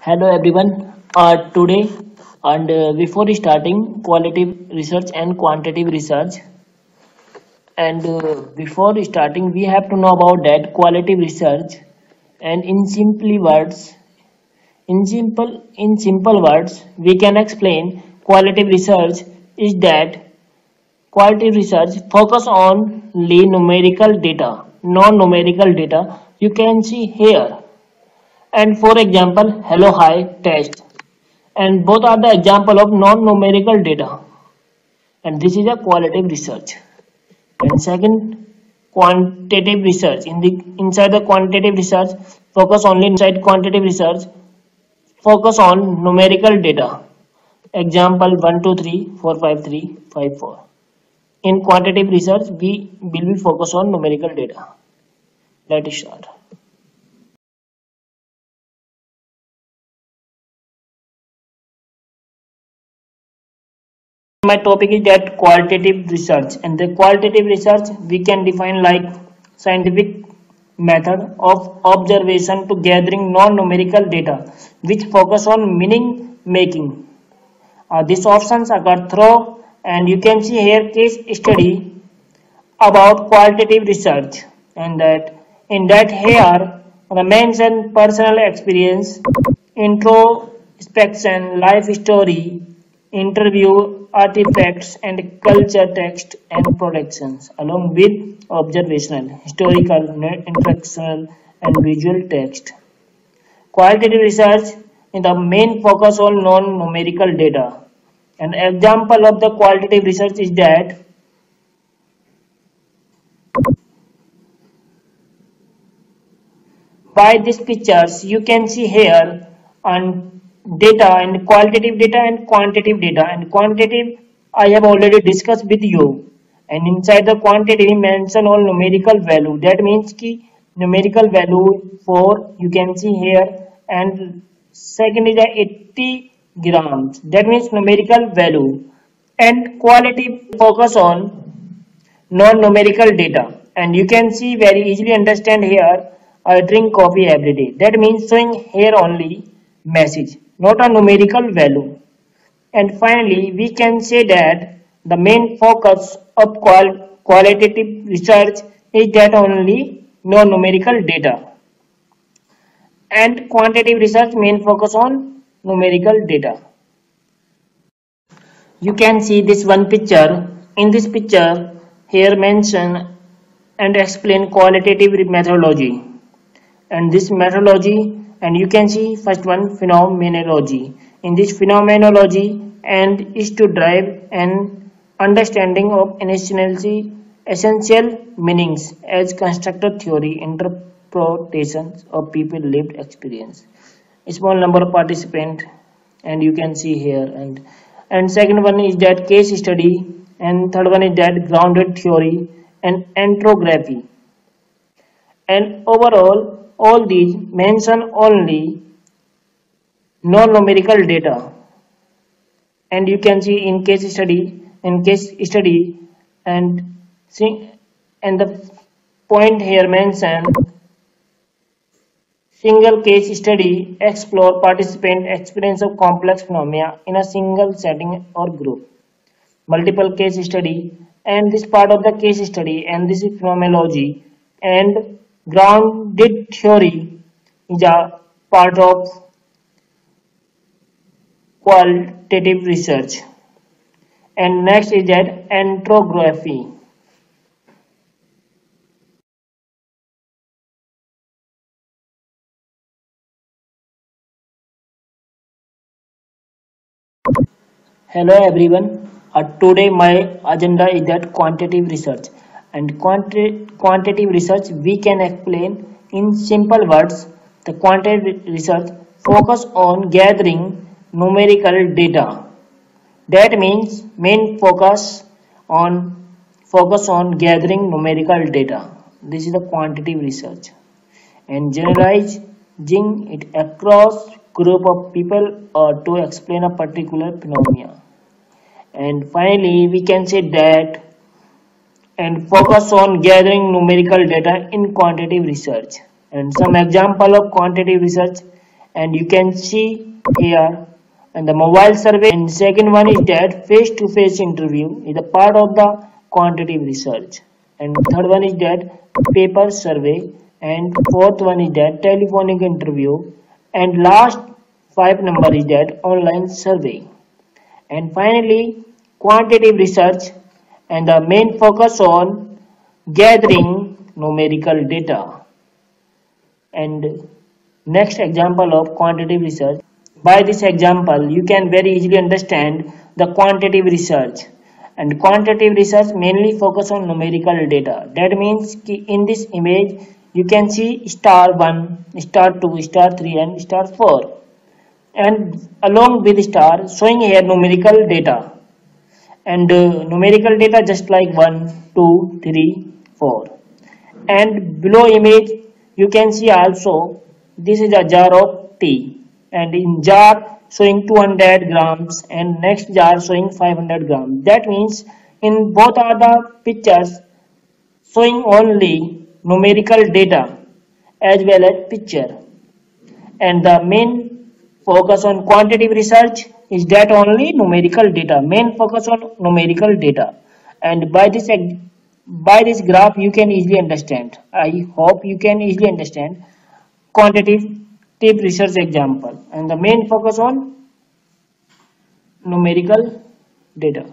Hello everyone. Today and before starting qualitative research and quantitative research, and before starting we have to know about that qualitative research. And in simple words, we can explain qualitative research is that qualitative research focus on numerical data, non-numerical data. You can see here. And for example, hello hi test, and both are the example of non-numerical data, and this is a qualitative research. And second, quantitative research. Inside the quantitative research focus only inside quantitative research focus on numerical data, example 1 2 3 4 5 3 5 4. In quantitative research we will be focus on numerical data. Let's start. My topic is that qualitative research, and the qualitative research we can define like scientific method of observation to gathering non-numerical data which focus on meaning making. These options occur through, and you can see here case study about qualitative research, and that in that here the mention personal experience, introspection, life story, interview artifacts and culture text and productions along with observational, historical, interactional and visual text. Qualitative research is the main focus on non-numerical data. An example of the qualitative research is that by these pictures you can see here on data and qualitative data and quantitative data. And quantitative I have already discussed with you, and inside the quantitative mention all numerical value, that means key numerical value for you can see here. And second is the 80 grams, that means numerical value. And qualitative focus on non-numerical data, and you can see very easily understand here. I drink coffee every day, that means showing here only message, not a numerical value. And finally we can say that the main focus of qualitative research is that only non-numerical data, and quantitative research main focus on numerical data. You can see this one picture. In this picture here mention and explain qualitative methodology, and this methodology, and you can see first one phenomenology. In this phenomenology and is to drive an understanding of essential meanings as constructed theory interpretations of people lived experience. A small number of participant, and you can see here. And second one is that case study, and third one is that grounded theory and entrography. And overall all these mention only non-numerical data. And you can see in case study and see, and the point here mention single case study explore participant experience of complex phenomena in a single setting or group. Multiple case study, and this part of the case study, and this is phenomenology. And grounded theory is a part of qualitative research. And next is that entrography. Hello everyone. Today my agenda is that quantitative research, and quantitative research we can explain in simple words. The quantitative research focus on gathering numerical data. That means main focus on gathering numerical data. This is the quantitative research, and generalizing it across group of people or to explain a particular phenomena. And finally we can say that and focus on gathering numerical data in quantitative research. And some example of quantitative research and you can see here. And the mobile survey, and second one is that face-to-face interview is a part of the quantitative research, and third one is that paper survey, and fourth one is that telephonic interview, and last five number is that online survey. And finally quantitative research, and the main focus on gathering numerical data. And next example of quantitative research. By this example, you can very easily understand the quantitative research. And quantitative research mainly focus on numerical data. That means in this image, you can see star 1, star 2, star 3 and star 4. And along with star showing here numerical data. And numerical data just like 1, 2, 3, 4. And below image, you can see also this is a jar of tea, and in jar showing 200 grams and next jar showing 500 grams. That means in both are the pictures showing only numerical data as well as picture. And the main focus on quantitative research is that only numerical data, main focus on numerical data. And by this graph you can easily understand, I hope you can easily understand quantitative research example, and the main focus on numerical data.